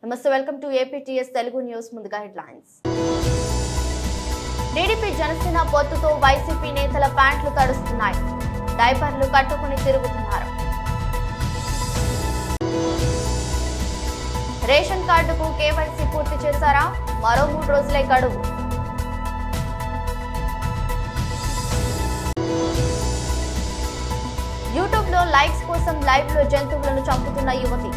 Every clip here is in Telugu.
నమస్తే, welcome to APTS Telugu news. ముందుగా హెడ్లైన్స్. టీడీపీ జనసేన పొత్తుతో వైసీపీ నేతల ప్యాంట్లు తడుస్తున్నాయి. డైపర్లు కట్టుకుని తిరుగుతున్నారు. రేషన్ కార్డుకు కేవైసీ పూర్తి చేశారా? మరో 3 రోజులే గడువు. యూట్యూబ్ లో లైక్స్ కోసం లైవ్ లో జంతువులను చంపుతున్న యువతి.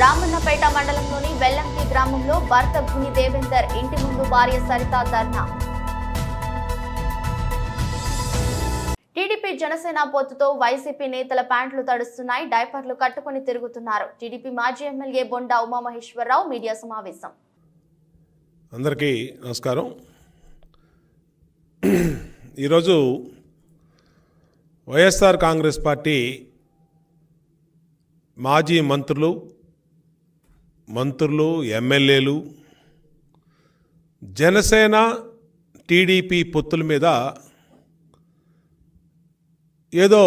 రామన్నపేట మండలంలోని వెల్లంకి గ్రామంలో భర్త భుని దేవేందర్ ఇంటి ముందు భార్య సరిత ధర్నా. టీడీపీ జనసేన పొత్తుతో వైసీపీ నేతల ప్యాంట్లు తడుస్తున్నాయి. డైపర్లు కట్టుకుని తిరుగుతున్నారు. టీడీపీ మాజీ ఎమ్మెల్యే బొండా ఉమామహేశ్వరరావు మీడియా సమావేశం. అందరికీ నమస్కారం. ఈరోజు వైఎస్ఆర్ కాంగ్రెస్ పార్టీ మాజీ మంత్రులు ఎమ్మెల్యేలు జనసేన టీడీపీ పొత్తుల మీద ఏదో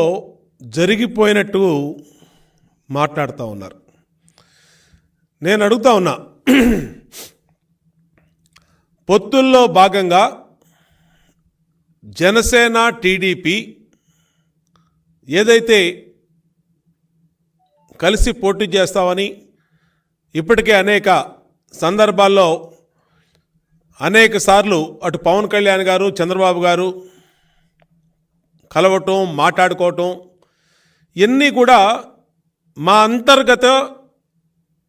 జరిగిపోయినట్టు మాట్లాడుతూ ఉన్నారు. నేను అడుగుతా ఉన్నా, పొత్తుల్లో భాగంగా జనసేన టీడీపీ ఏదైతే కలిసి పోటీ చేస్తామని ఇప్పటికే అనేక సందర్భాల్లో అనేక సార్లు అటు పవన్ కళ్యాణ్ గారు చంద్రబాబు గారు కలవటం మాట్లాడుకోవటం ఇవన్నీ కూడా మా అంతర్గత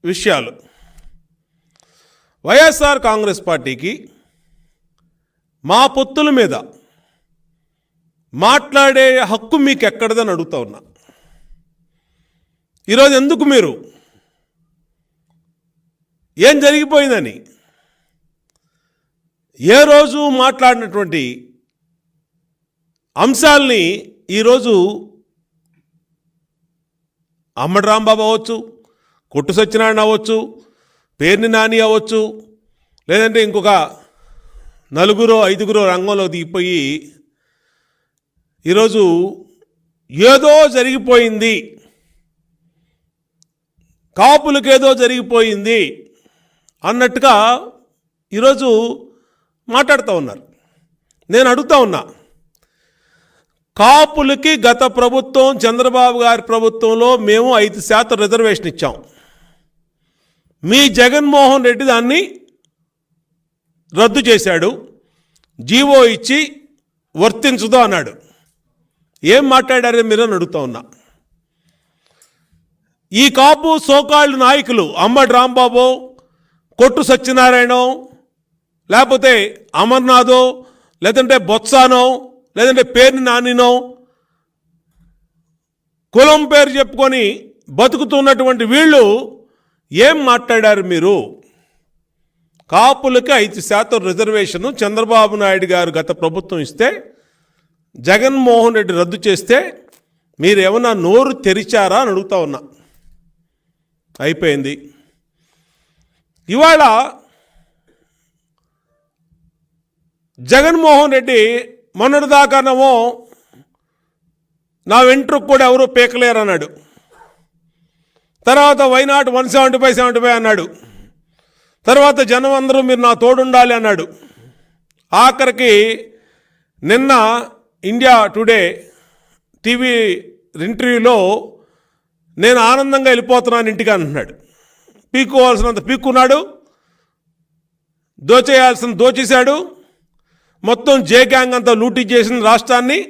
విషయాలు. వైఎస్ఆర్ కాంగ్రెస్ పార్టీకి మా పొత్తుల మీద మాట్లాడే హక్కు మీకు ఎక్కడదని అడుగుతా ఉన్నా. ఈరోజు ఎందుకు మీరు ఏం జరిగిపోయిందని ఏ రోజు మాట్లాడినటువంటి అంశాలని ఈరోజు అమ్మడి రాంబాబు అవ్వచ్చు, కొట్టు సత్యనారాయణ అవ్వచ్చు, పేర్ని నాని అవ్వచ్చు, లేదంటే ఇంకొక 4-5 రంగంలో దిగిపోయి ఈరోజు ఏదో జరిగిపోయింది, కాపులకేదో జరిగిపోయింది అన్నట్టుగా ఈరోజు మాట్లాడుతూ ఉన్నారు. నేను అడుగుతా ఉన్నా, కాపులకి గత ప్రభుత్వం చంద్రబాబు గారి ప్రభుత్వంలో మేము 5% రిజర్వేషన్ ఇచ్చాం. మీ జగన్మోహన్ రెడ్డి దాన్ని రద్దు చేశాడు, జీవో ఇచ్చి వర్తించదు అన్నాడు. ఏం మాట్లాడారో మీరు అని అడుగుతా ఉన్నా. ఈ కాపు సోకాళ్ళు నాయకులు అమ్మడి రాంబాబు, కొట్టు సత్యనారాయణ, లేకపోతే అమర్నాథో, లేదంటే బొత్సానో, లేదంటే పేర్ని నానినో కులం పేరు చెప్పుకొని బతుకుతున్నటువంటి వీళ్ళు ఏం మాట్లాడారు మీరు? కాపులకి 5% రిజర్వేషను చంద్రబాబు నాయుడు గారు గత ప్రభుత్వం ఇస్తే, జగన్మోహన్ రెడ్డి రద్దు చేస్తే మీరు ఏమన్నా నోరు తెరిచారా అని అడుగుతా ఉన్నా. అయిపోయింది. ఇవాళ జగన్మోహన్ రెడ్డి మొన్నటిదాకానేమో నా వెంట్రుకు కూడా ఎవరూ పీకలేరు అన్నాడు. తర్వాత వైనాట్ 175 అన్నాడు. తర్వాత జనం అందరూ మీరు నా తోడుండాలి అన్నాడు. ఆఖరికి నిన్న ఇండియా టుడే టీవీ ఇంటర్వ్యూలో నేను ఆనందంగా వెళ్ళిపోతున్నాను ఇంటికి అంటున్నాడు. పీక్కోవాల్సినంత పీక్కున్నాడు, దోచేయాల్సిన దోచేశాడు, మొత్తం జే గ్యాంగ్ అంతా లూటీ చేసిన రాష్ట్రాన్ని,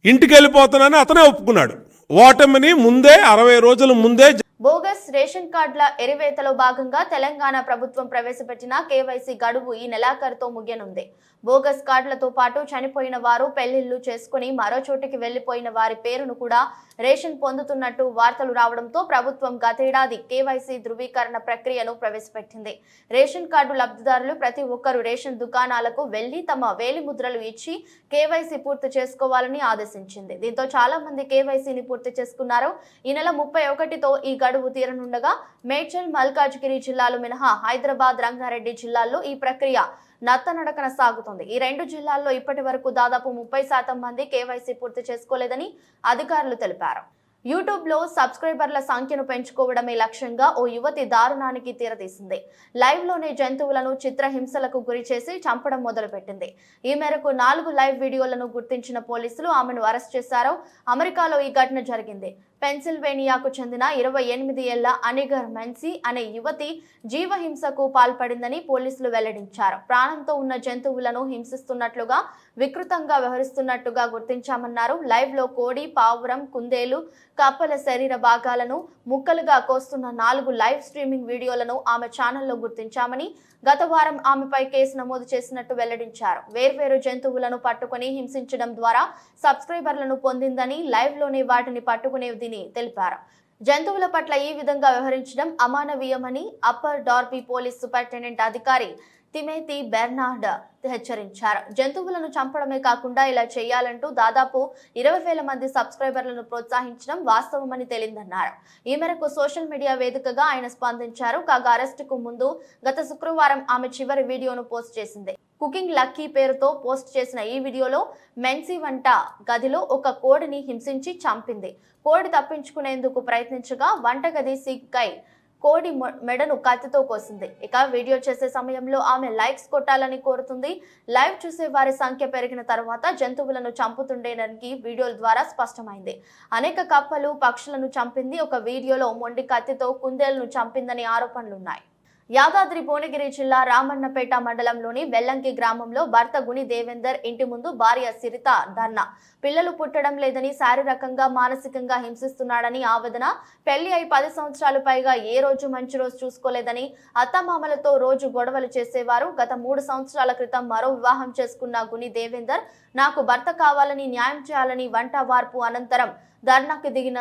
ఇంటికి వెళ్ళిపోతున్నానని అతనే ఒప్పుకున్నాడు. ఓటమిని ముందే 60 రోజుల ముందే. బోగస్ రేషన్ కార్డుల ఎరివేతలో భాగంగా తెలంగాణ ప్రభుత్వం ప్రవేశపెట్టిన కేవైసీ గడువు ఈ నెలాఖరుతో ముగియనుంది. బోగస్ కార్డులతో పాటు చనిపోయిన వారు పెళ్లిళ్లు చేసుకుని మరో చోటికి వెళ్లిపోయిన వారి పేరును కూడా రేషన్ పొందుతున్నట్టు వార్తలు రావడంతో ప్రభుత్వం గతేడాది కేవైసీ ధృవీకరణ ప్రక్రియను ప్రవేశపెట్టింది. రేషన్ కార్డు లబ్ధిదారులు ప్రతి ఒక్కరూ రేషన్ దుకాణాలకు వెళ్లి తమ వేలిముద్రలు ఇచ్చి కేవైసీ పూర్తి చేసుకోవాలని ఆదేశించింది. దీంతో చాలా మంది కేవైసీని పూర్తి చేసుకున్నారు. ఈ నెల 31తో ఈ గడువు తీరనుండగా మేడ్చల్, మల్కాజ్గిరి జిల్లాలు మినహా హైదరాబాద్, రంగారెడ్డి జిల్లాల్లో ఈ ప్రక్రియ నత్తనడకన సాగుతుంది. ఈ 2 జిల్లాల్లో ఇప్పటి వరకు దాదాపు 30% మంది కేవైసీ పూర్తి చేసుకోలేదని అధికారులు తెలిపారు. యూట్యూబ్లో సబ్స్క్రైబర్ల సంఖ్యను పెంచుకోవడమే లక్ష్యంగా ఓ యువతి దారుణానికి తీరతీసింది. లైవ్లోనే జంతువులను చిత్రహింసలకు గురి చేసి చంపడం మొదలుపెట్టింది. ఈ మేరకు 4 లైవ్ వీడియోలను గుర్తించిన పోలీసులు ఆమెను అరెస్ట్ చేశారు. అమెరికాలో ఈ ఘటన జరిగింది. పెన్సిల్వేనియాకు చెందిన 28 ఏళ్ల అనిగర్ మెన్సీ అనే యువతి జీవహింసకు పాల్పడిందని పోలీసులు వెల్లడించారు. ప్రాణంతో ఉన్న జంతువులను హింసిస్తున్నట్లుగా వికృతంగా వ్యవహరిస్తున్నట్టుగా గుర్తించామన్నారు. లైవ్ లో కోడి, పావురం, కుందేలు, కప్పల శరీర భాగాలను ముక్కలుగా కోస్తున్న 4 లైవ్ స్ట్రీమింగ్ వీడియోలను ఆమె ఛానల్లో గుర్తించామని, గత వారం ఆమెపై కేసు నమోదు చేసినట్టు వెల్లడించారు. వేర్వేరు జంతువులను పట్టుకుని హింసించడం ద్వారా సబ్స్క్రైబర్లను పొందిందని, లైవ్ లోనే వాటిని పట్టుకునేదని తెలిపారు. జంతువుల పట్ల ఈ విధంగా వ్యవహరించడం అమానవీయమని అప్పర్ డార్బీ పోలీస్ సూపరింటెండెంట్ అధికారి తిమోథీ బెర్నార్డ్ హెచ్చరించారు. జంతువులను చంపడమే కాకుండా ఇలా చేయాలంటూ దాదాపు 20,000 మంది సబ్స్క్రైబర్లను ప్రోత్సహించడం వాస్తవమని తేలిందన్నారు. ఈ మేరకు సోషల్ మీడియా వేదికగా ఆయన స్పందించారు. కాగా అరెస్టుకు ముందు గత శుక్రవారం ఆమె చివరి వీడియోను పోస్ట్ చేసింది. కుకింగ్ లక్కీ పేరుతో పోస్ట్ చేసిన ఈ వీడియోలో మెన్సీ వంట గదిలో ఒక కోడిని హింసించి చంపింది. కోడి తప్పించుకునేందుకు ప్రయత్నించగా వంటగది సిక్కై కోడి మెడను కత్తితో కోసింది. ఇక వీడియో చేసే సమయంలో ఆమె లైక్స్ కొట్టాలని కోరుతుంది. లైవ్ చూసే వారి సంఖ్య పెరిగిన తర్వాత జంతువులను చంపుతుండేనని వీడియోల ద్వారా స్పష్టమైంది. అనేక కప్పలు, పక్షులను చంపింది. ఒక వీడియోలో మొండి కత్తితో కుందేలును చంపిందని ఆరోపణలున్నాయి. యాదాద్రి భువనగిరి జిల్లా రామన్నపేట మండలంలోని వెల్లంకి గ్రామంలో భర్త గుని దేవేందర్ ఇంటి ముందు భార్య సిరిత ధర్నా. పిల్లలు పుట్టడం లేదని, శారీరకంగా మానసికంగా హింసిస్తున్నాడని ఆవేదన. పెళ్లి అయి 10 సంవత్సరాలు పైగా ఏ రోజు మంచి రోజు చూసుకోలేదని, అత్తమామలతో రోజు గొడవలు చేసేవారు. గత 3 సంవత్సరాల క్రితం మరో వివాహం చేసుకున్న గుని దేవేందర్ నాకు భర్త కావాలని, న్యాయం చేయాలని వంట వార్పు అనంతరం ధర్నాకు దిగిన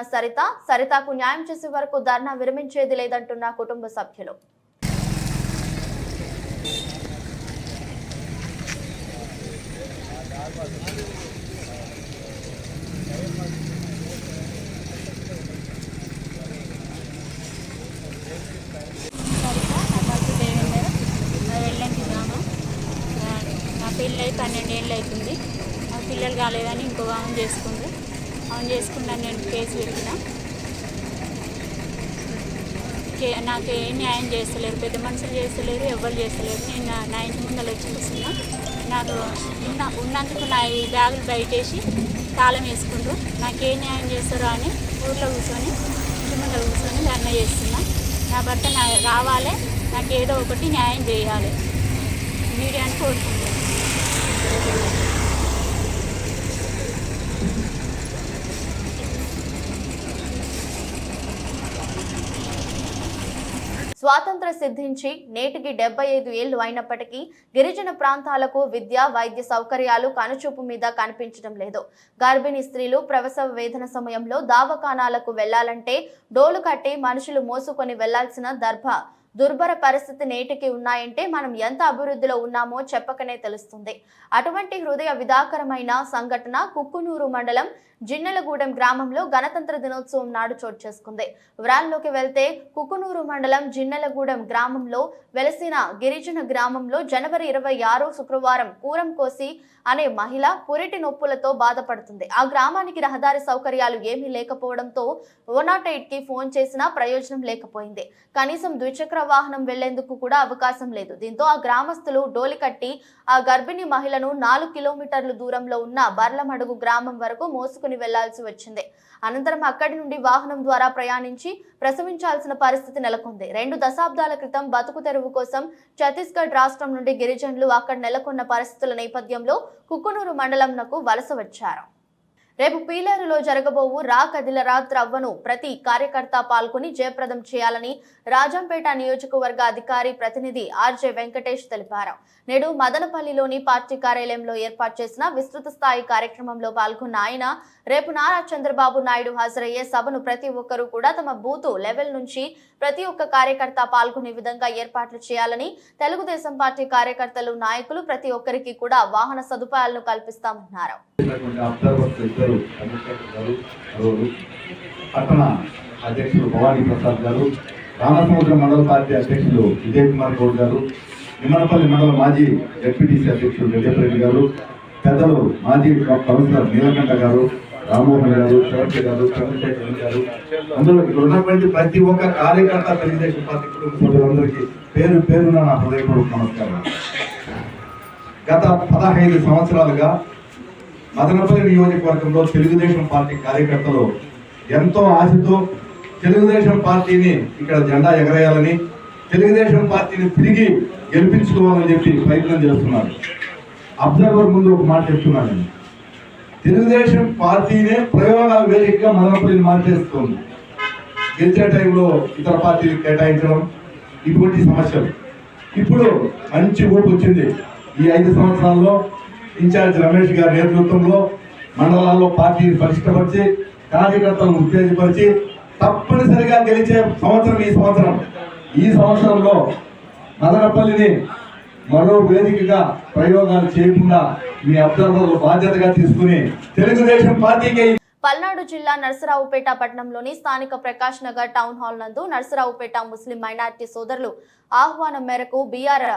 సరితకు న్యాయం చేసే వరకు ధర్నా విరమించేది లేదంటున్న కుటుంబ సభ్యులు. వెళ్ళండి గ్రామం. నా పెళ్ళి అయి 12 ఏళ్ళు అవుతుంది. నా పిల్లలు కాలేదని ఇంకో ఆమె చేసుకున్నాను. నేను కేసు పెట్టిన. నాకు ఏ న్యాయం చేస్తలేరు, పెద్ద మనుషులు చేస్తలేరు, ఎవరు చేస్తలేరు. నేను నా ఇంటి ముందర వచ్చి కూర్చున్నా. నాకు ఉన్నందుకు నా ఈ బ్యాగులు బయటేసి తాళం వేసుకుంటూ నాకు ఏ న్యాయం చేస్తారో అని ఊళ్ళో కూర్చొని ఇంటి ముందర కూర్చొని ధర్నా చేస్తున్నా. నా భర్త రావాలి, నాకు ఏదో ఒకటి న్యాయం చేయాలి. మీడియాని కోరుకుంటున్నాను. స్వాతంత్ర సిద్ధించి నేటికి 75 ఏళ్లు అయినప్పటికీ గిరిజన ప్రాంతాలకు విద్య, వైద్య సౌకర్యాలు కనుచూపు మీద కనిపించడం లేదు. గర్భిణీ స్త్రీలు ప్రసవ వేదన సమయంలో దవాఖానాలకు వెళ్లాలంటే డోలు కట్టి మనుషులు మోసుకొని వెళ్లాల్సిన దుర్భర పరిస్థితి నేటికి ఉన్నాయంటే మనం ఎంత అభివృద్ధిలో ఉన్నామో చెప్పకనే తెలుస్తుంది. అటువంటి హృదయ విదాకరమైన సంఘటన కుక్కునూరు మండలం జిన్నెలగూడెం గ్రామంలో గణతంత్ర దినోత్సవం నాడు చోటు చేసుకుంది. వివరాల్లోకి వెళ్తే కుక్కునూరు మండలం జిన్నెలగూడెం గ్రామంలో వెలసిన గిరిజన గ్రామంలో జనవరి 26 శుక్రవారం కూరం కోసి అనే మహిళ పురిటి నొప్పులతో బాధపడుతుంది. ఆ గ్రామానికి రహదారి సౌకర్యాలు ఏమీ లేకపోవడంతో 108కి ఫోన్ చేసినా ప్రయోజనం లేకపోయింది. కనీసం ద్విచక్ర వాహనం వెళ్లేందుకు కూడా అవకాశం లేదు. దీంతో ఆ గ్రామస్తులు డోలి కట్టి ఆ గర్భిణీ మహిళను 4 కిలోమీటర్ల దూరంలో ఉన్న బర్లమడుగు గ్రామం వరకు మోసుకుని వెళ్లాల్సి వచ్చింది. అనంతరం అక్కడి నుండి వాహనం ద్వారా ప్రయాణించి ప్రసవించాల్సిన పరిస్థితి నెలకొంది. 2 దశాబ్దాల క్రితం బతుకు తెరువు కోసం ఛత్తీస్గఢ్ రాష్ట్రం నుండి గిరిజనులు అక్కడ నెలకొన్న పరిస్థితుల నేపథ్యంలో కుక్కునూరు మండలంకు వలస వచ్చారు. రేపు పీలేరులో జరగబోవు రా కదిలరా త్రవ్వను ప్రతి కార్యకర్త పాల్గొని జయప్రదం చేయాలని రాజంపేట నియోజకవర్గ అధికారి ప్రతినిధి ఆర్జే వెంకటేష్ తెలిపారు. నేడు మదనపల్లిలోని పార్టీ కార్యాలయంలో ఏర్పాటు చేసిన విస్తృత స్థాయి కార్యక్రమంలో పాల్గొన్న ఆయన రేపు నారా చంద్రబాబు నాయుడు హాజరయ్యే సభను ప్రతి ఒక్కరూ కూడా తమ బూత్ లెవెల్ నుంచి ప్రతి ఒక్క కార్యకర్త పాల్గొనే విధంగా ఏర్పాట్లు చేయాలని, తెలుగుదేశం పార్టీ కార్యకర్తలు, నాయకులు ప్రతి ఒక్కరికి కూడా వాహన సదుపాయాలను కల్పిస్తామన్నారు. పట్టణ అధ్యక్షులు భవానీ ప్రసాద్ గారు, రామసముద్రం మండల పార్టీ అధ్యక్షులు విజయ్ కుమార్ గౌడ్ గారు, నిమ్మనపల్లి మండల మాజీ డిప్యూటీసీ అధ్యక్షులు రెడ్డి గారు, పెద్దలు మాజీ కౌన్సిలర్ నీలకంఠ గారు, రామ్మోహన్ గారు, చౌదరి గారు, చంద్రశేఖర్ గారు, అందులో ఇక్కడ ఉన్నటువంటి ప్రతి ఒక్క కార్యకర్త తెలుగుదేశం పార్టీ కుటుంబ సభ్యులందరికీ పేరు పేరున నా హృదయపూర్వక నమస్కారం. గత 15 సంవత్సరాలుగా మదనపల్లి నియోజకవర్గంలో తెలుగుదేశం పార్టీ కార్యకర్తలు ఎంతో ఆశతో తెలుగుదేశం పార్టీని ఇక్కడ జెండా ఎగరేయాలని, తెలుగుదేశం పార్టీని తిరిగి గెలిపించుకోవాలని చెప్పి ప్రయత్నం చేస్తున్నారు. అబ్జర్వర్ ముందు ఒక మాట చెప్తున్నాను, తెలుగుదేశం పార్టీనే ప్రయోగాల వేదికగా మదనపల్లిని మార్చేస్తుంది. గెలిచే టైంలో ఇతర పార్టీలకు కేటాయించడం, ఇటువంటి సమస్యలు. ఇప్పుడు మంచి ఊపు వచ్చింది. ఈ 5 సంవత్సరాల్లో ఇన్ఛార్జ్ రమేష్ గారి నేతృత్వంలో మండలాల్లో పార్టీని పరిష్కరించి కార్యకర్తలను ఉత్తేజపరిచి తప్పనిసరిగా గెలిచే సంవత్సరం ఈ సంవత్సరంలో మదనపల్లిని మరో వేదికగా ప్రయోగాలు చేయకుండా మీ అబ్జర్వర్లు బాధ్యతగా తీసుకుని తెలుగుదేశం పార్టీకి. పల్నాడు జిల్లా నర్సరావుపేట పట్టణంలోని స్థానిక ప్రకాష్ నగర్ టౌన్ హాల్ నందు నర్సరావుపేట ముస్లిం మైనారిటీ సోదరులు ఆహ్వానం మేరకు బిఆర్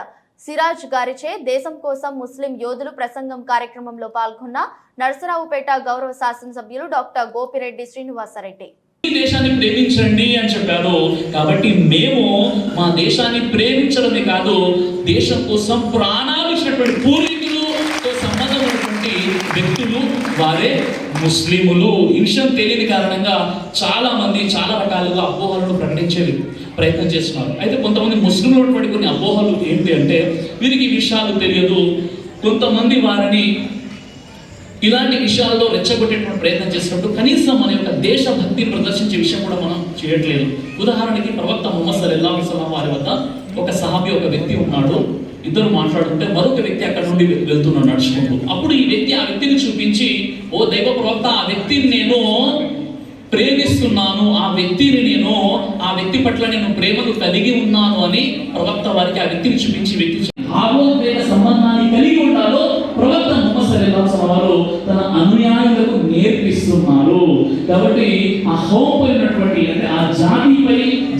సిరాజ్ గారిచే దేశం కోసం ముస్లిం యోధులు ప్రసంగం కార్యక్రమంలో పాల్గొన్న నర్సరావుపేట గౌరవ శాసనసభ్యులు డాక్టర్ గోపిరెడ్డి శ్రీనివాసరెడ్డి. దేశాన్ని ప్రేమించండి అని చెప్పారు. కాబట్టి మేము మా దేశాన్ని ప్రేమించడమే కాదు, దేశం కోసం ప్రాణాలు ఇచ్చినటువంటి పూర్వీకులతో సంబంధం ఉన్నటువంటి వ్యక్తులు వారే ముస్లిములు. ఈ విషయం తెలియని కారణంగా చాలా మంది చాలా రకాలుగా అపోహలను ప్రకటించేది ప్రయత్నం చేస్తున్నారు. అయితే కొంతమంది ముస్లింలు ఉన్నటువంటి కొన్ని అపోహలు ఏంటి అంటే, వీరికి ఈ విషయాలు తెలియదు, కొంతమంది వారిని ఇలాంటి విషయాల్లో రెచ్చగొట్టేటువంటి ప్రయత్నం చేసినప్పుడు కనీసం మన యొక్క దేశభక్తి ప్రదర్శించే విషయం కూడా మనం చేయట్లేదు. ఉదాహరణకి ప్రవక్త ముహమ్మద్ సల్లల్లాహు అలైహి వసల్లం వారి వద్ద ఒక సహాబీ, ఒక వ్యక్తి ఉన్నాడు. ఇద్దరు మాట్లాడుతుంటే మరొక వ్యక్తి అక్కడ నుండి వెళ్తున్నాడు నడుచుకుంటూ. అప్పుడు ఈ వ్యక్తి ఆ వ్యక్తిని చూపించి, ఓ దైవ ప్రవక్త, ఆ వ్యక్తిని నేను ప్రేమిస్తున్నాను, ఆ వ్యక్తి పట్ల నేను ప్రేమను కలిగి ఉన్నాను అని ప్రవక్త వారికి ఆ వ్యక్తిని చూపించి భావోద్వేగ సంబంధాన్ని కలిగి ఉండాలో ప్రవక్త ముహమ్మద్ సల్లల్లాహు అలైహి వసల్లం వారు తన అనుయాయులకు నేర్పిస్తున్నారు. కాబట్టి ఆ హోమైనటువంటి అంటే ఆ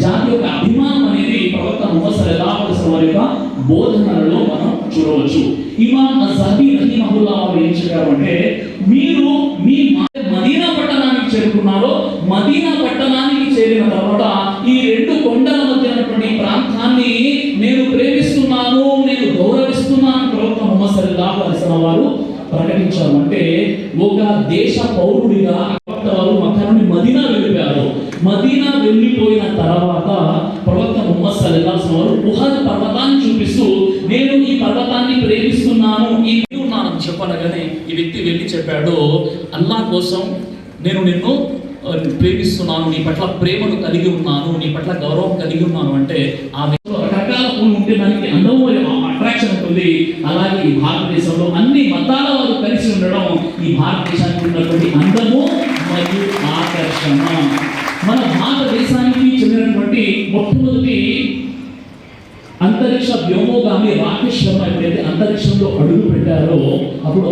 జాతి యొక్క అభిమానం అనేది ప్రవక్త ముహమ్మద్ సల్లల్లాహు అలైహి వసల్లం వారి యొక్క బోధనలలో మనం చూడవచ్చు. ఇమాం అజ్-జహబీ రహిమహుల్లాహ్ వారు ఏం చెప్పారు అంటే, మీరు మీ మదీనా పట్టణానికి చేరుకున్నారో, మదీనా పట్టణానికి చేరిన తర్వాత ఈ 2 కొండల మధ్య ఉన్నటువంటి ప్రాంతాన్ని నేను ప్రేమిస్తున్నాను, నేను గౌరవిస్తున్నాను ప్రవక్త ముహమ్మద్ సల్లల్లాహు అలైహి వసల్లం వారు ప్రకటించారు. అంటే ఒక దేశ పౌరుడిగా ప్రవక్త వారు మక్కా నుండి మదీనా వెళ్ళిపోయారు. మదీనా వెళ్ళిపోయిన తర్వాత ప్రవక్త ముహమ్మద్ సల్లల్లాహు అలైహి వసల్లం వారు ఉహద్ పర్వతాన్ని చూపిస్తూ, నేను ఈ పర్వతాన్ని ప్రేమిస్తున్నాను, ఈ ఉన్నానని చెప్పనగానే ఈ వ్యక్తి వెళ్ళి చెప్పాడు, అల్లాహ్ కోసం నేను నిన్ను ప్రేమిస్తున్నాను, నీ పట్ల ప్రేమను కలిగి ఉన్నాను, నీ పట్ల గౌరవం కలిగి ఉన్నాను అంటే ఆ వ్యక్తిలో రకరకాల పూలు ఉంటే దానికి అందము అట్రాక్షన్ ఉంటుంది. అలాగే ఈ భారతదేశంలో అన్ని మతాల వారు కలిసి ఉండడం ఈ భారతదేశానికి ఉన్నటువంటి అందము మరియు ఆకర్షణ. మన భారతదేశానికి చెందినటువంటి మొట్టమొదటి అంతరిక్ష వ్యోమగామి రాకేష్ శర్మ ఎప్పుడైతే అంతరిక్షంలో అడుగు పెట్టారో అప్పుడు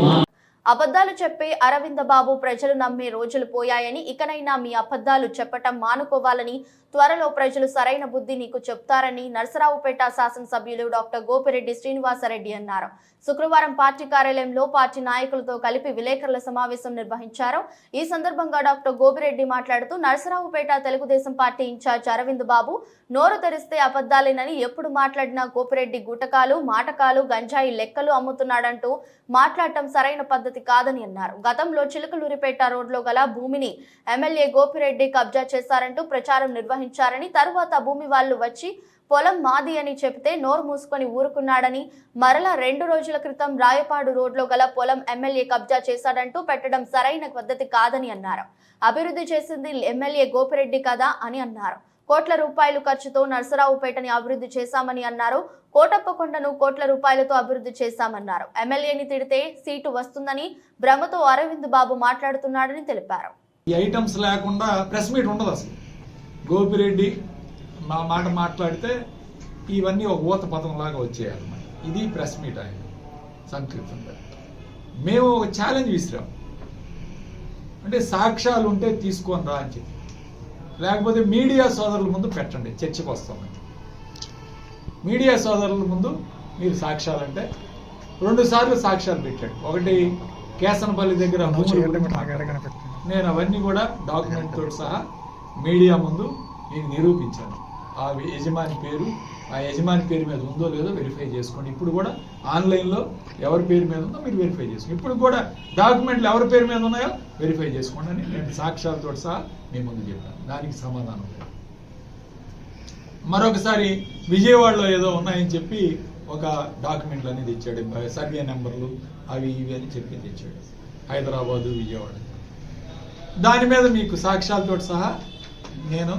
అబద్ధాలు చెప్పి అరవింద బాబు ప్రజలు నమ్మే రోజులు పోయాయని, ఇకనైనా మీ అబద్ధాలు చెప్పటం మానుకోవాలని, త్వరలో ప్రజలు సరైన బుద్ధి నీకు చెప్తారని నర్సరావుపేట శాసనసభ్యులు డాక్టర్ గోపిరెడ్డి శ్రీనివాసరెడ్డి అన్నారు. శుక్రవారం పార్టీ కార్యాలయంలో పార్టీ నాయకులతో కలిపి విలేకరుల సమావేశం నిర్వహించారు. ఈ సందర్భంగా డాక్టర్ గోపిరెడ్డి మాట్లాడుతూ, నర్సరావుపేట తెలుగుదేశం పార్టీ ఇన్ఛార్జ్ అరవింద్ బాబు నోరు తెరిస్తే అబద్ధాలేనని, ఎప్పుడు మాట్లాడినా గోపిరెడ్డి గుటకాలు, మాటకాలు, గంజాయి లెక్కలు అమ్ముతున్నాడంటూ మాట్లాడటం సరైన పద్ధతి కాదని అన్నారు. గతంలో చిలుకలూరిపేట రోడ్లో గల భూమిని ఎమ్మెల్యే గోపిరెడ్డి కబ్జా చేశారంటూ ప్రచారం నిర్వహించారని, తరువాత భూమి వాళ్ళు వచ్చి పొలం మాది అని చెబితే నోరు మూసుకొని ఊరుకున్నాడని, మరలా 2 రోజుల క్రితం రాయపాడు రోడ్లో గల పొలం ఎమ్మెల్యే కబ్జా చేశాడంటూ పెట్టడం సరైన పద్ధతి కాదని అన్నారు. అభివృద్ధి చేసింది ఎమ్మెల్యే గోపిరెడ్డి కదా అని అన్నారు. కోట్ల రూపాయలు ఖర్చుతో నర్సరావుపేటని అభివృద్ధి చేశామని అన్నారు. కోటప్పకొండను కోట్ల రూపాయలతో అభివృద్ధి చేశామన్నారు. ఎమ్మెల్యేని తిడితే సీటు వస్తుందని భ్రమతో అరవింద్ బాబు మాట్లాడుతున్నాడని తెలిపారు. ఈ ఐటమ్స్ లేకుండా ప్రెస్ మీట్ ఉండదు. అసలు గోపిరెడ్డి మా మాట మాట్లాడితే ఇవన్నీ ఒక ఊత పదం లాగా వచ్చేయాలన్నమాట. ఇది ప్రెస్ మీట్ ఆయన సంకృతంగా. మేము ఒక ఛాలెంజ్ విసిరాం, అంటే సాక్ష్యాలు ఉంటే తీసుకొని రా అని చెప్పి, లేకపోతే మీడియా సోదరుల ముందు పెట్టండి, చర్చకు వస్తామని. మీడియా సోదరుల ముందు మీరు సాక్ష్యాలు అంటే 2 సార్లు సాక్ష్యాలు పెట్టాడు. ఒకటి కేసనపల్లి దగ్గర నేను అవన్నీ కూడా డాక్యుమెంట్ తోటి సహా మీడియా ముందు నేను నిరూపించాను. ఆ యజమాని పేరు మీద ఉందో లేదో వెరిఫై చేసుకోండి. ఇప్పుడు కూడా ఆన్లైన్లో ఎవరి పేరు మీద ఉందో మీరు వెరిఫై చేసుకోండి. ఇప్పుడు కూడా డాక్యుమెంట్లు ఎవరి పేరు మీద ఉన్నాయో వెరిఫై చేసుకోండి అని నేను సాక్ష్యాలతో సహా మీ ముందు చెప్పాను. దానికి సమాధానం లేదు. మరొకసారి విజయవాడలో ఏదో ఉన్నాయని చెప్పి ఒక డాక్యుమెంట్లు అనేది తెచ్చాడు, సర్వే నెంబర్లు అవి ఇవి అని చెప్పి తెచ్చాడు. హైదరాబాదు, విజయవాడ. దాని మీద మీకు సాక్ష్యాలతో సహా నేను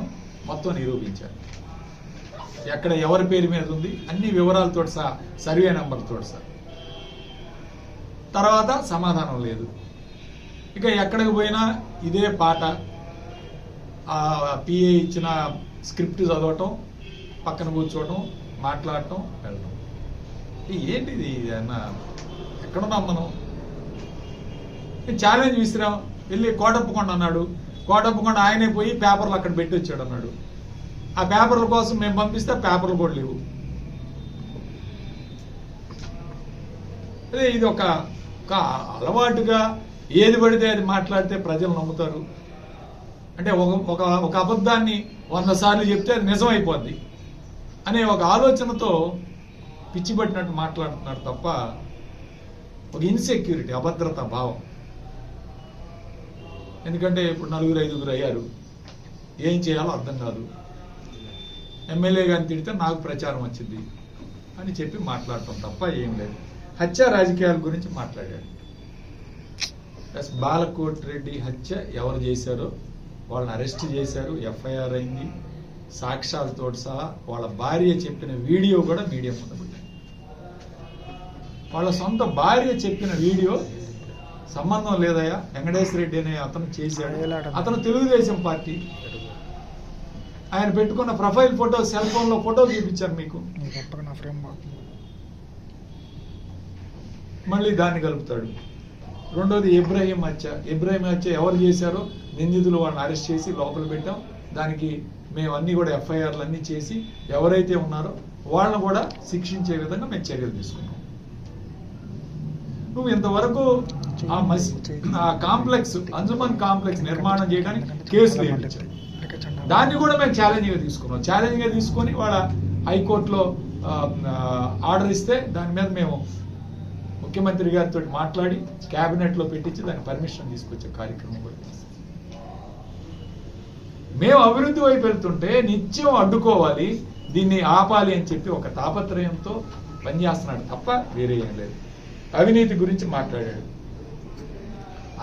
మొత్తం నిరూపించాను. ఎక్కడ ఎవరి పేరు మీద ఉంది అన్ని వివరాలతో సహా, సర్వే నెంబర్తో సహా. తర్వాత సమాధానం లేదు. ఇక ఎక్కడికి పోయినా ఇదే పాట. పిఏ ఇచ్చిన స్క్రిప్ట్ చదవటం, పక్కన కూర్చోవటం, మాట్లాడటం, వెళ్ళడం. ఏంటిది? అన్న ఎక్కడున్నాం మనం? ఛాలెంజ్ విసిరాం. వెళ్ళి కోటప్పకొండ అన్నాడు. కోటప్పకొండ ఆయనే పోయి పేపర్లు అక్కడ పెట్టి వచ్చాడు అన్నాడు. ఆ పేపర్ల కోసం మేము పంపిస్తే పేపర్లు కూడా లేవు. అదే ఇది ఒక అలవాటుగా ఏది పడితే అది మాట్లాడితే ప్రజలు నమ్ముతారు. అంటే ఒక అబద్ధాన్ని 100 సార్లు చెప్తే అది నిజమైపోద్ది అనే ఒక ఆలోచనతో పిచ్చి పట్టినట్టు మాట్లాడుతున్నాడు తప్ప ఒక ఇన్సెక్యూరిటీ, అభద్రతా భావం. ఎందుకంటే ఇప్పుడు 4-5 అయ్యారు, ఏం చేయాలో అర్థం కాదు. ఎమ్మెల్యే గారిని తిడితే నాకు ప్రచారం వచ్చింది అని చెప్పి మాట్లాడటం తప్ప ఏం లేదు. హత్య రాజకీయాల గురించి మాట్లాడాడు. బాలకోటి రెడ్డి హత్య ఎవరు చేశారో వాళ్ళని అరెస్ట్ చేశారు, ఎఫ్ఐఆర్ అయింది, సాక్ష్యాలతో సహా. వాళ్ళ భార్య చెప్పిన వీడియో కూడా మీడియా ముందు పెట్టింది. వాళ్ళ సొంత భార్య చెప్పిన వీడియో సంబంధం లేదయా, వెంకటేశ్వర రెడ్డి అనే అతను చేశాడు. అతను తెలుగుదేశం పార్టీ. ఆయన పెట్టుకున్న ప్రొఫైల్ ఫోటో, సెల్ ఫోన్ లో ఫోటో చూపించాను మీకు. మళ్ళీ దాన్ని కలుపుతాడు. రెండోది ఇబ్రాహీం హత్య ఎవరు చేశారో నిందితులు వాళ్ళని అరెస్ట్ చేసి లోపల పెట్టాం. దానికి మేము అన్ని కూడా ఎఫ్ఐఆర్లు అన్ని చేసి ఎవరైతే ఉన్నారో వాళ్ళని కూడా శిక్షించే విధంగా మేము చర్యలు తీసుకున్నాం. నువ్వు ఇంతవరకు ఆ కాంప్లెక్స్, అంజుమన్ కాంప్లెక్స్ నిర్మాణం చేయడానికి కేసులు వేయించారు. దాన్ని కూడా మేము ఛాలెంజ్గా తీసుకున్నాం. ఛాలెంజ్గా తీసుకొని వాళ్ళ హైకోర్టులో ఆర్డర్ ఇస్తే దాని మీద మేము ముఖ్యమంత్రి గారితో మాట్లాడి క్యాబినెట్లో పెట్టించి దాని పర్మిషన్ తీసుకొచ్చే కార్యక్రమం కూడా మేము అభివృద్ధి వైపు వెళ్తుంటే నిత్యం అడ్డుకోవాలి, దీన్ని ఆపాలి అని చెప్పి ఒక తాపత్రయంతో పనిచేస్తున్నాడు తప్ప వేరే ఏం లేదు. అవినీతి గురించి మాట్లాడాడు.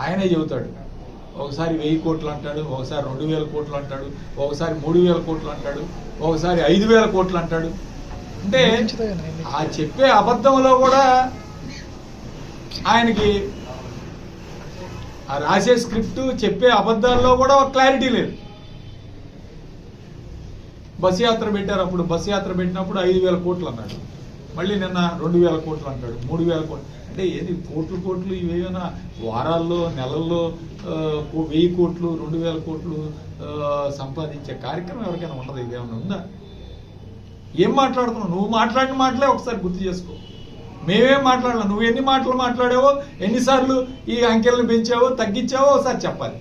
ఆయనే చెబుతాడు. ఒకసారి 1000 కోట్లు అంటాడు, ఒకసారి 2000 కోట్లు అంటాడు, ఒకసారి 3000 కోట్లు అంటాడు, ఒకసారి 5000 కోట్లు అంటాడు. అంటే ఆ చెప్పే అబద్ధంలో కూడా ఆయనకి, ఆ రాసే స్క్రిప్ట్ చెప్పే అబద్ధాల్లో కూడా ఒక క్లారిటీ లేదు. బస్ యాత్ర పెట్టారు. అప్పుడు బస్ యాత్ర పెట్టినప్పుడు 5000 కోట్లు అన్నాడు. మళ్ళీ నిన్న 2000 కోట్లు అంటాడు, 3000 కోట్లు. అంటే ఏది కోట్లు ఇవేమైనా వారాల్లో, నెలల్లో 1000 కోట్లు, 2000 కోట్లు సంపాదించే కార్యక్రమం ఎవరికైనా ఉండదు? ఇదేమైనా ఉందా? ఏం మాట్లాడుతున్నావు? నువ్వు మాట్లాడిన మాటలే ఒకసారి గుర్తు చేసుకో. మేమేం మాట్లాడలా. నువ్వు ఎన్ని మాటలు మాట్లాడావో, ఎన్నిసార్లు ఈ అంకెలను పెంచావో, తగ్గించావో ఒకసారి చెప్పాలి.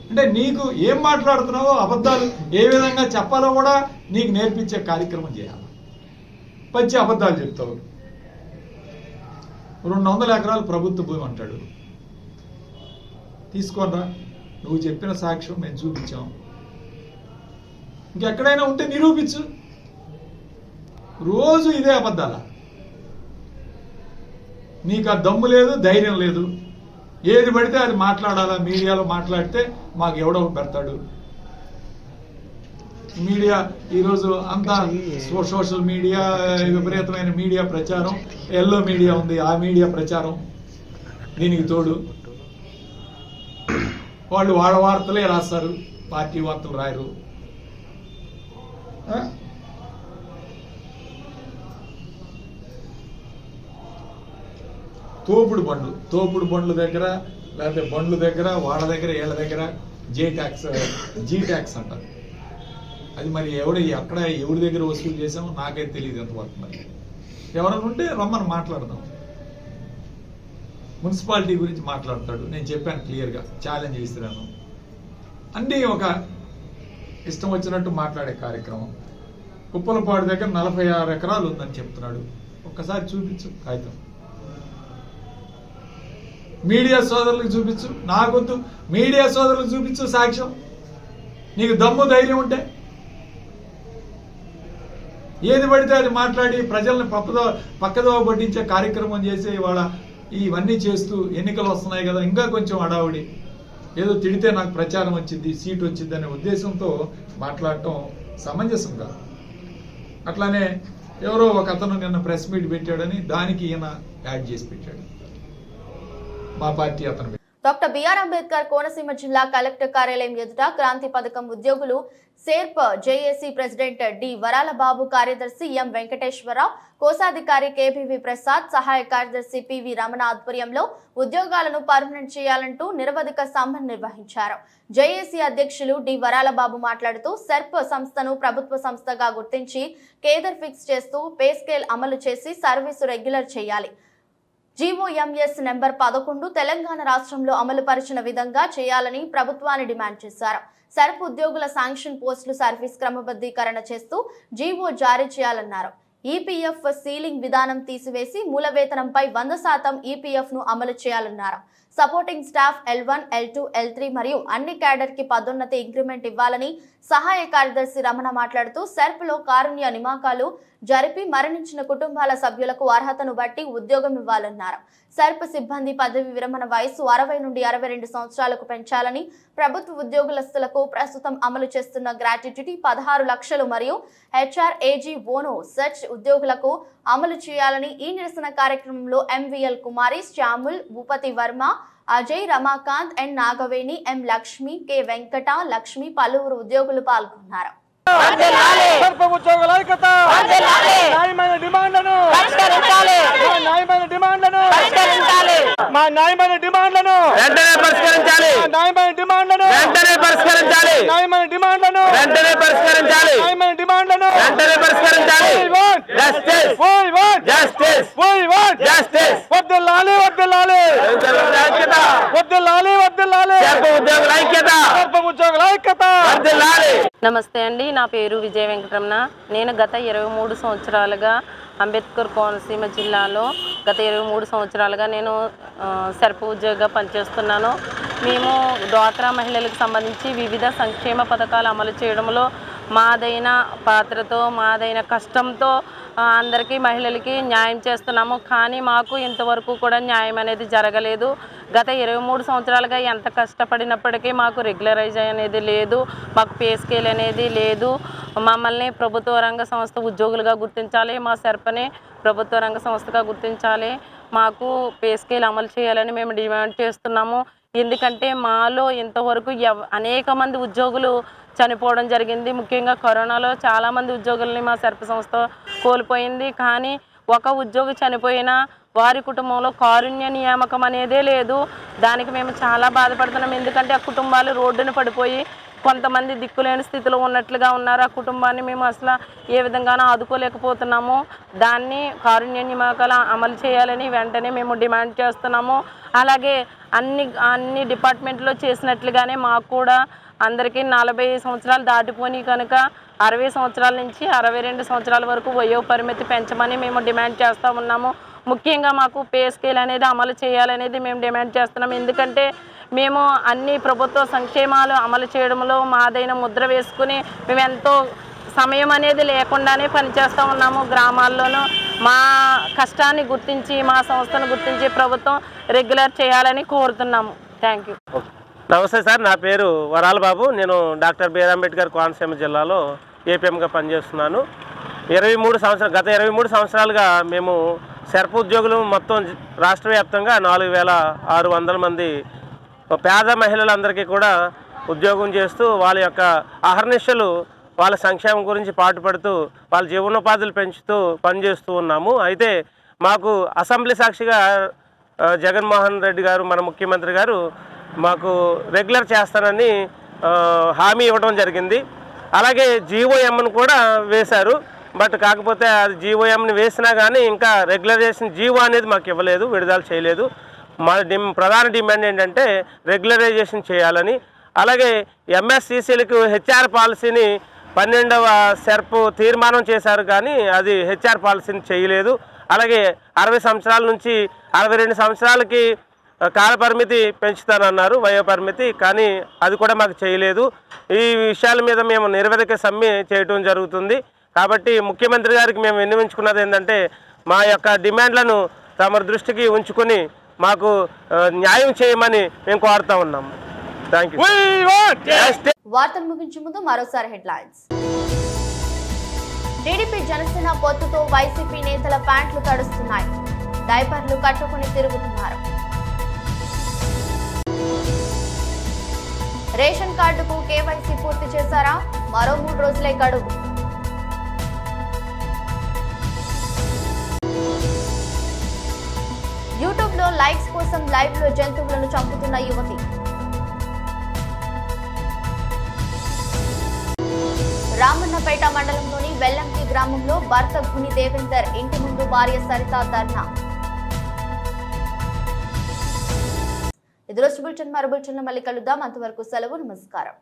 అంటే నీకు ఏం మాట్లాడుతున్నావో, అబద్ధాలు ఏ విధంగా చెప్పాలో కూడా నీకు నేర్పించే కార్యక్రమం చేయాలి. పచ్చి అబద్ధాలు చెప్తావు. 200 ఎకరాలు ప్రభుత్వ భూమి అంటాడు. తీసుకోనరా, నువ్వు చెప్పిన సాక్ష్యం మేము చూపించాం. ఇంకెక్కడైనా ఉంటే నిరూపించు. రోజు ఇదే అబద్ధాల. నీకు ఆ దమ్ము లేదు, ధైర్యం లేదు. ఏది పడితే అది మాట్లాడాలా. మీడియాలో మాట్లాడితే మాకు ఎవడో పెడతాడు. మీడియా ఈరోజు అంతా సోషల్ మీడియా, విపరీతమైన మీడియా ప్రచారం, ఎల్లో మీడియా ఉంది, ఆ మీడియా ప్రచారం. దీనికి తోడు వాళ్ళు వాళ్ళ వార్తలే రాస్తారు, పార్టీ వార్తలు రాయరు. తోపుడు బండ్ల దగ్గర, లేకపోతే బండ్ల దగ్గర, వాళ్ళ దగ్గర, వీళ్ళ దగ్గర జీ ట్యాక్స్ అంటారు. అది మరి అక్కడ ఎవరి దగ్గర వసూలు చేసామో నాకైతే తెలియదు ఎంతవరకు. మరి ఎవరైనా ఉంటే రమ్మని మాట్లాడదాం. మున్సిపాలిటీ గురించి మాట్లాడతాడు. నేను చెప్పాను క్లియర్గా, ఛాలెంజ్ ఇస్తున్నాను. అన్నీ ఒక ఇష్టం వచ్చినట్టు మాట్లాడే కార్యక్రమం. ఉప్పలపాడు దగ్గర 46 ఎకరాలు ఉందని చెప్తున్నాడు. ఒక్కసారి చూపించు కాగితం, మీడియా సోదరులకు చూపించు. నాకొద్దు, మీడియా సోదరులకు చూపించు సాక్ష్యం. నీకు దమ్ము ధైర్యం ఉంటే ఏది పడితే అది మాట్లాడి ప్రజల్ని పక్కదోవ పట్టించే కార్యక్రమం చేసి ఇవాళ ఇవన్నీ చేస్తూ ఎన్నికలు వస్తున్నాయి కదా, ఇంకా కొంచెం హడావుడి, ఏదో తిడితే నాకు ప్రచారం వచ్చింది, సీట్ వచ్చింది అనే ఉద్దేశంతో మాట్లాడటం సమంజసం కాదు. అట్లానే ఎవరో ఒక అతను నిన్న ప్రెస్ మీట్ పెట్టాడని దానికి ఈయన యాడ్ చేసి పెట్టాడు. మా పార్టీ అతను. డాక్టర్ బిఆర్ అంబేద్కర్ కోనసీమ జిల్లా కలెక్టర్ కార్యాలయం ఎదుట క్రాంతి పథకం ఉద్యోగులు సేర్ప్ జేఏసీ ప్రెసిడెంట్ డి వరాలబాబు, కార్యదర్శి ఎం వెంకటేశ్వరరావు, కోశాధికారి కేబీవి ప్రసాద్, సహాయ కార్యదర్శి పివి రమణ ఆధ్వర్యంలో ఉద్యోగాలను పర్మనెంట్ చేయాలంటూ నిరవధిక సమ్మెను నిర్వహించారు. జేఏసీ అధ్యక్షులు డి వరాలబాబు మాట్లాడుతూ సెర్ప్ సంస్థను ప్రభుత్వ సంస్థగా గుర్తించి కేడర్ ఫిక్స్ చేస్తూ పే స్కేల్ అమలు చేసి సర్వీసు రెగ్యులర్ చేయాలి. జీఓఎంఎస్ నెంబర్ 11 తెలంగాణ రాష్ట్రంలో అమలు పరిచిన విధంగా చేయాలని ప్రభుత్వాన్ని డిమాండ్ చేశారు. సెర్ప్ ఉద్యోగుల శాంక్షన్ పోస్టులు సర్వీస్ క్రమబద్ధీకరణ చేస్తూ జీవో జారీ చేయాలన్నారు. ఈపీఎఫ్ సీలింగ్ విధానం తీసివేసి మూల వేతనంపై 100% ఈపీఎఫ్ ను అమలు చేయాలన్నారు. Supporting staff L1, L2, L3 మరియు అన్ని క్యాడర్ కి పదోన్నతి ఇంక్రిమెంట్ ఇవ్వాలని సహాయ కార్యదర్శి రమణ మాట్లాడుతూ సెర్ప్ లో కారుణ్య నియామకాలు జరిపి మరణించిన కుటుంబాల సభ్యులకు అర్హతను బట్టి ఉద్యోగం ఇవ్వాలన్నారు. సెర్ప్ సిబ్బంది పదవి విరమణ వయసు 60 నుండి 62 సంవత్సరాలకు పెంచాలని, ప్రభుత్వ ఉద్యోగస్తులకు ప్రస్తుతం అమలు చేస్తున్న గ్రాట్యుటీ 16 లక్షలు మరియు HRAG బోనో సెర్చ్ ఉద్యోగులకు అమలు చేయాలని ఈ నిరసన కార్యక్రమంలో MVL కుమారి, శ్యాముల్, భూపతి వర్మ, అజయ్, రమాకాంత్, ఎన్ నాగవేణి, ఎం లక్ష్మి, కె వెంకట లక్ష్మి పలువురు ఉద్యోగులు పాల్గొన్నారు. నమస్తే అండి, నా పేరు విజయ వెంకటరమణ. నేను గత 23 సంవత్సరాలుగా అంబేద్కర్ కోనసీమ జిల్లాలో గత 23 సంవత్సరాలుగా నేను సెర్ప్ ఉద్యోగిగా పనిచేస్తున్నాను. మేము డ్వాక్రా మహిళలకు సంబంధించి వివిధ సంక్షేమ పథకాలు అమలు చేయడంలో మాదైన పాత్రతో, మాదైన కష్టంతో అందరికీ మహిళలకి న్యాయం చేస్తున్నాము. కానీ మాకు ఇంతవరకు కూడా న్యాయం అనేది జరగలేదు. గత 23 సంవత్సరాలుగా ఎంత కష్టపడినప్పటికీ మాకు రెగ్యులరైజ్ అనేది లేదు, మాకు పే స్కేల్ అనేది లేదు. మమ్మల్ని ప్రభుత్వ రంగ సంస్థ ఉద్యోగులుగా గుర్తించాలి, మా సెర్ప్ని ప్రభుత్వ రంగ సంస్థగా గుర్తించాలి, మాకు పే స్కేల్ అమలు చేయాలని మేము డిమాండ్ చేస్తున్నాము. ఎందుకంటే మాలో ఇంతవరకు అనేక మంది ఉద్యోగులు చనిపోవడం జరిగింది. ముఖ్యంగా కరోనాలో చాలామంది ఉద్యోగుల్ని మా సెర్ప్ సంస్థ కోల్పోయింది. కానీ ఒక ఉద్యోగి చనిపోయినా వారి కుటుంబంలో కారుణ్య నియామకం అనేదే లేదు. దానికి మేము చాలా బాధపడుతున్నాం. ఎందుకంటే ఆ కుటుంబాలు రోడ్డున పడిపోయి కొంతమంది దిక్కులేని స్థితిలో ఉన్నట్లుగా ఉన్నారు. ఆ కుటుంబాన్ని మేము అసలు ఏ విధంగానూ ఆదుకోలేకపోతున్నాము. దాన్ని కారుణ్య నియామకాలు అమలు చేయాలని వెంటనే మేము డిమాండ్ చేస్తున్నాము. అలాగే అన్ని డిపార్ట్మెంట్లో చేసినట్లుగానే మాకు కూడా అందరికీ 40 సంవత్సరాలు దాటిపోయి కనుక 60 సంవత్సరాల నుంచి 62 సంవత్సరాల వరకు వయో పరిమితి పెంచమని మేము డిమాండ్ చేస్తూ ఉన్నాము. ముఖ్యంగా మాకు పే స్కేల్ అనేది అమలు చేయాలనేది మేము డిమాండ్ చేస్తున్నాం. ఎందుకంటే మేము అన్ని ప్రభుత్వ సంక్షేమాలు అమలు చేయడంలో మాదైన ముద్ర వేసుకుని మేము ఎంతో సమయం అనేది లేకుండానే పనిచేస్తూ ఉన్నాము. గ్రామాల్లోనూ మా కష్టాన్ని గుర్తించి, మా సంస్థను గుర్తించి ప్రభుత్వం రెగ్యులర్ చేయాలని కోరుతున్నాము. Thank you. నమస్తే సార్, నా పేరు వరాలబాబు. నేను డాక్టర్ బిఆర్ అంబేద్కర్ కోనసీమ జిల్లాలో ఏపీఎంగా పనిచేస్తున్నాను. గత 23 సంవత్సరాలుగా మేము సెర్ప్ ఉద్యోగులు మొత్తం రాష్ట్ర వ్యాప్తంగా 4600 మంది పేద మహిళలందరికీ కూడా ఉద్యోగం చేస్తూ వాళ్ళ యొక్క అహర్నిశలు వాళ్ళ సంక్షేమం గురించి పాటుపడుతూ వాళ్ళ జీవనోపాధులు పెంచుతూ పనిచేస్తూ ఉన్నాము. అయితే మాకు అసెంబ్లీ సాక్షిగా జగన్మోహన్ రెడ్డి గారు, మన ముఖ్యమంత్రి గారు మాకు రెగ్యులర్ చేస్తానని హామీ ఇవ్వడం జరిగింది. అలాగే జీఓఎంను కూడా వేశారు. బట్ కాకపోతే అది జీఓఎంని వేసినా కానీ ఇంకా రెగ్యులరైజేషన్ జీవో అనేది మాకు ఇవ్వలేదు, విడుదల చేయలేదు. మా ప్రధాన డిమాండ్ ఏంటంటే రెగ్యులరైజేషన్ చేయాలని, అలాగే ఎంఎస్సిసిలకు హెచ్ఆర్ పాలసీని 12వ సెర్ప్ తీర్మానం చేశారు కానీ అది హెచ్ఆర్ పాలసీని చేయలేదు. అలాగే 60 సంవత్సరాల నుంచి 62 సంవత్సరాలకి కాలపరిమితి పెంచుతానన్నారు, వయోపరిమితి, కానీ అది కూడా మాకు చేయలేదు. ఈ విషయాల మీద మేము నిరవధిక సమ్మె చేయటం జరుగుతుంది. కాబట్టి ముఖ్యమంత్రి గారికి మేము విన్నవించుకున్నది ఏంటంటే మా యొక్క డిమాండ్లను తమ దృష్టికి ఉంచుకొని మాకు న్యాయం చేయమని మేము కోరుతా ఉన్నాము. Thank you. వార్తలు ముగించే ముందు మరోసారి హెడ్లైన్స్. టీడీపీ జనసేన పొత్తుతో వైసీపీ నేతల ప్యాంట్లు తడుస్తున్నాయి, డైపర్లు కట్టుకుని తిరుగుతున్నారు. రేషన్ కార్డుకు కేవైసీ పూర్తి చేశారా? మరో 3 రోజులే గడువు. యూట్యూబ్ లో లైక్స్ కోసం లైవ్ లో జంతువులను చంపుతున్న యువతి. రామన్నపేట మండలంలోని వెల్లంకి గ్రామంలో భర్త గుని దేవేందర్ ఇంటి ముందు భార్య సరిత ధర్నా. ఇది రోజు బులెటిన్. మరో బులెటిన్లో మళ్ళీ కలుద్దాం. అంతవరకు సెలవు. నమస్కారం.